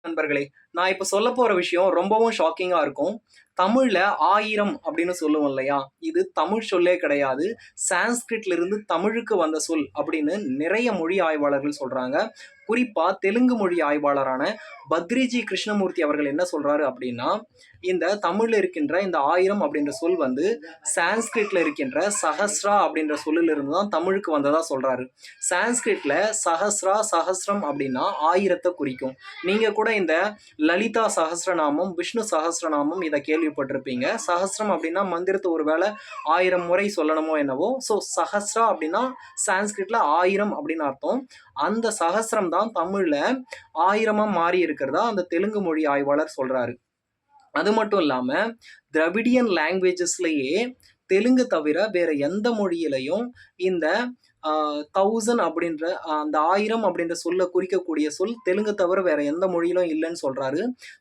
நண்பர்களே, நான் இப்ப சொல்லப் போற விஷயம் ரொம்பவும் ஷாக்கிங்கா இருக்கும். தமிழ்ல 1000 அப்படின்னு சொல்லுவோம் இல்லையா? இது தமிழ் சொல்லே கிடையாது. சான்ஸ்கிரிட்ல இருந்து தமிழுக்கு வந்த சொல் அப்படின்னு நிறைய மொழி ஆய்வாளர்கள் சொல்றாங்க. குறிப்பா தெலுங்கு மொழி ஆய்வாளரான பத்ரிஜி கிருஷ்ணமூர்த்தி அவர்கள் என்ன சொல்றாரு அப்படின்னா, இந்த தமிழ்ல இருக்கின்ற இந்த 1000 அப்படின்ற சொல் வந்து சான்ஸ்கிரிட்ல இருக்கின்ற சஹஸ்ரா அப்படின்ற சொல்லிலிருந்து தான் தமிழுக்கு வந்ததா சொல்றாரு. சான்ஸ்கிரிட்ல சஹஸ்ரா, சஹஸ்ரம் அப்படின்னா 1000த்தை குறிக்கும். நீங்க கூட இந்த லலிதா சஹஸ்ரநாமம், விஷ்ணு சஹஸ்ரநாமம் இதை கேள்விப்பட்டிருப்பீங்க. சஹஸ்ரம் அப்படின்னா மந்திரத்தை ஒருவேளை 1000 முறை சொல்லணுமோ என்னவோ. ஸோ சஹஸ்ரா அப்படின்னா சான்ஸ்கிரிட்ல 1000 அப்படின்னு அர்த்தம். அந்த சஹஸ்ரம் தான் தமிழ்ல 1000 மாறி இருக்கிறதா அந்த தெலுங்கு மொழி ஆய்வாளர் சொல்றாரு. அது மட்டும் இல்லாம திராவிடியன் லாங்குவேஜஸ்லயே தெலுங்கு தவிர வேற எந்த மொழியிலையும் இந்த 1000 அப்படின்ற அந்த 1000 அப்படின்ற சொல்ல குறிக்கக்கூடிய சொல் தெலுங்கு தவிர வேற எந்த மொழியிலும் இல்லைன்னு சொல்றாரு.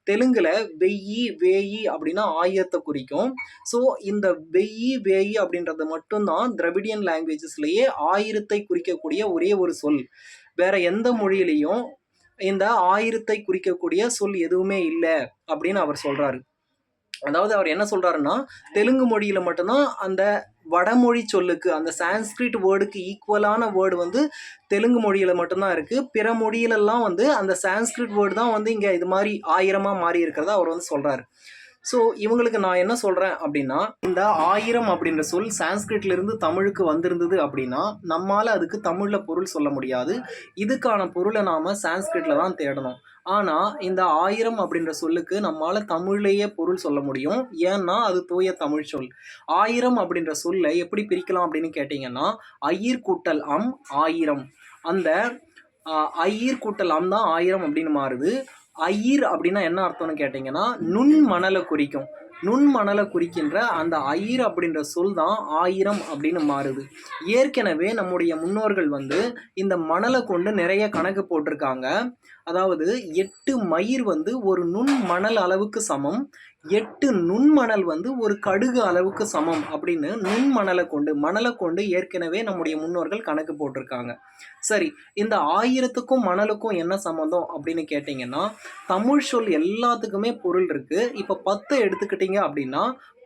தெலுங்குல வெய்யி, வேயி அப்படின்னா 1000த்தை குறிக்கும். ஸோ இந்த வெய்யி, வேயி அப்படின்றது மட்டும்தான் திராவிடியன் லாங்குவேஜஸ்லயே 1000த்தை குறிக்கக்கூடிய ஒரே ஒரு சொல். வேற எந்த மொழியிலையும் இந்த 1000த்தை குறிக்கக்கூடிய சொல் எதுவுமே இல்லை அப்படின்னு அவர் சொல்றாரு. அதாவது அவர் என்ன சொல்றாருன்னா, தெலுங்கு மொழியில மட்டும்தான் அந்த வடமொழி சொல்லுக்கு அந்த சான்ஸ்கிரிட் வேர்டுக்கு ஈக்குவலான வேர்டு வந்து தெலுங்கு மொழியில மட்டும்தான் இருக்கு. பிற மொழியிலெல்லாம் வந்து அந்த சான்ஸ்கிரிட் வேர்டு தான் வந்து இங்க இது மாதிரி 1000 மாறி இருக்கிறதா அவர் வந்து சொல்றாரு. ஸோ இவங்களுக்கு நான் என்ன சொல்றேன் அப்படின்னா, இந்த 1000 அப்படின்ற சொல் சான்ஸ்கிரிட்ல இருந்து தமிழுக்கு வந்திருந்தது அப்படின்னா நம்மால அதுக்கு தமிழ்ல பொருள் சொல்ல முடியாது. இதுக்கான பொருளை நாம சான்ஸ்கிரிட்ல தான் தேடணும். ஆனா இந்த 1000 அப்படின்ற சொல்லுக்கு நம்மால தமிழ்லேயே பொருள் சொல்ல முடியும். ஏன்னா அது தூய தமிழ் சொல். 1000 அப்படின்ற சொல்லை எப்படி பிரிக்கலாம் அப்படின்னு கேட்டீங்கன்னா, ஐயிர் கூட்டல் அம் 1000. அந்த ஐயிர் கூட்டல் அம் தான் 1000 அப்படின்னு மாறுது. ஐயிர் அப்படின்னா என்ன அர்த்தம்னு கேட்டீங்கன்னா, நுண் மணலை குறிக்கும். நுண் மணலை குறிக்கின்ற அந்த ஐயிர் அப்படின்ற சொல் தான் 1000 அப்படின்னு மாறுது. ஏற்கனவே நம்முடைய முன்னோர்கள் வந்து இந்த மணலை கொண்டு நிறைய கணக்கு போட்டிருக்காங்க. அதாவது 8 மயிர் வந்து ஒரு நுண் மணல் அளவுக்கு சமம், 8 நுண்மணல் வந்து ஒரு கடுகு அளவுக்கு சமம் அப்படின்னு மணலை கொண்டு ஏற்கனவே நம்முடைய முன்னோர்கள் கணக்கு போட்டிருக்காங்க. சரி, இந்த 1000த்துக்கும் மணலுக்கும் என்ன சம்மந்தம் அப்படின்னு கேட்டிங்கன்னா, தமிழ் சொல் எல்லாத்துக்குமே பொருள் இருக்கு. இப்போ 10 எடுத்துக்கிட்டீங்க அப்படின்னா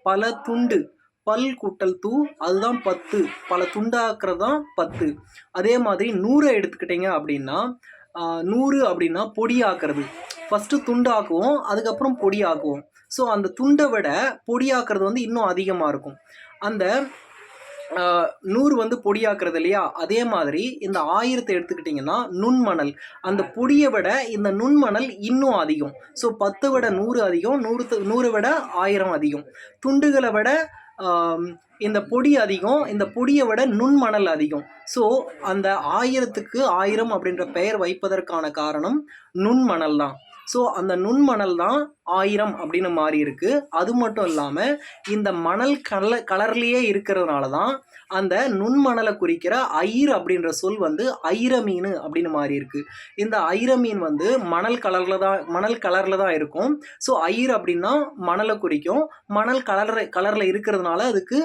பல துண்டு, பல் கூட்டல் தூ அதுதான் 10, பல துண்டாக்குறது தான் 10. அதே மாதிரி 100 எடுத்துக்கிட்டீங்க அப்படின்னா 100 அப்படின்னா பொடி ஆக்குறது. ஃபஸ்ட்டு துண்டு ஆக்குவோம், அதுக்கப்புறம் பொடி ஆக்குவோம். ஸோ அந்த துண்டை விட பொடியாக்குறது வந்து இன்னும் அதிகமாக இருக்கும். அந்த 100 வந்து பொடியாக்குறது இல்லையா? அதே மாதிரி இந்த 1000த்தை எடுத்துக்கிட்டிங்கன்னா நுண்மணல். அந்த பொடியை விட இந்த நுண்மணல் இன்னும் அதிகம். ஸோ 10 விட 100 அதிகம், 100 விட 1000 அதிகம். துண்டுகளை விட இந்த பொடி அதிகம், இந்த பொடியை விட நுண்மணல் அதிகம். ஸோ அந்த 1000த்துக்கு 1000 அப்படின்ற பெயர் வைப்பதற்கான காரணம் நுண்மணல் தான். ஸோ அந்த நுண்மணல் தான் 1000 அப்படின்னு மாறி இருக்கு. அது மட்டும் இல்லாமல் இந்த மணல் கலர்லேயே இருக்கிறதுனால தான் அந்த நுண்மணலை குறிக்கிற ஐர் அப்படின்ற சொல் வந்து ஐரமீன் அப்படின்னு மாறி இருக்கு. இந்த ஐரமீன் வந்து மணல் கலரில் தான் இருக்கும். ஸோ ஐர் அப்படின்னா மணலை குறிக்கும். மணல் கலரில் இருக்கிறதுனால அதுக்கு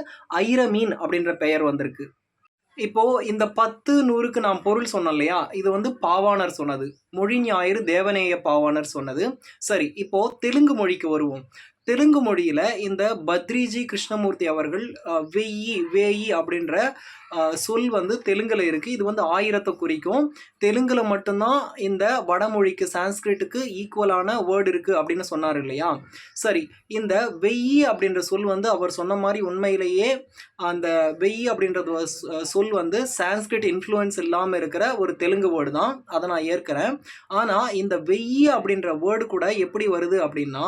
ஐரமீன் அப்படின்ற பெயர் வந்திருக்கு. இப்போ இந்த 10, 100க்கு நான் பொருள் சொன்னேன் இல்லையா? இது வந்து பாவாணர் சொன்னது. மொழி ஞாயிறு தேவநேய பாவாணர் சொன்னது. சரி, இப்போ தெலுங்கு மொழிக்கு வருவோம். தெலுங்கு மொழியில இந்த பத்ரிஜி கிருஷ்ணமூர்த்தி அவர்கள் வெய்யி, வேயி அப்படின்ற சொல் வந்து தெலுங்குல இருக்கு. இது வந்து 1000த்தை குறிக்கும். தெலுங்குல மட்டும்தான் இந்த வடமொழிக்கு சான்ஸ்கிரிட்டுக்கு ஈக்குவலான வேர்டு இருக்கு அப்படின்னு சொன்னார் இல்லையா? சரி, இந்த வெய்யி அப்படின்ற சொல் வந்து அவர் சொன்ன மாதிரி உண்மையிலேயே அந்த வெய்யி அப்படின்றது சொல் வந்து சான்ஸ்கிரிட் இன்ஃப்ளூயன்ஸ் இல்லாமல் இருக்கிற ஒரு தெலுங்கு வேர்டு தான். அதை நான் ஏற்கிறேன். ஆனால் இந்த வெய்யி அப்படின்ற வேர்டு கூட எப்படி வருது அப்படின்னா,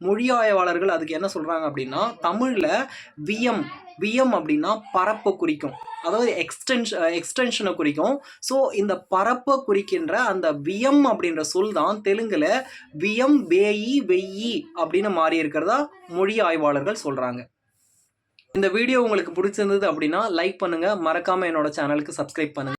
மொழியாய்வாளர்கள் அதுக்கு என்ன சொல்கிறாங்க அப்படின்னா, தமிழில் வியம் அப்படின்னா பரப்பை குறிக்கும். அதாவது எக்ஸ்டென்ஷனை குறிக்கும். ஸோ இந்த பரப்பை குறிக்கின்ற அந்த வியம் அப்படின்ற சொல் தான் தெலுங்குல வியம், வேயி, வெய்யி அப்படின்னு மாறி இருக்கிறதா மொழி ஆய்வாளர்கள் சொல்கிறாங்க. இந்த வீடியோ உங்களுக்கு பிடிச்சிருந்தது அப்படின்னா லைக் பண்ணுங்கள், மறக்காமல் என்னோட சேனலுக்கு சப்ஸ்கிரைப் பண்ணுங்கள்.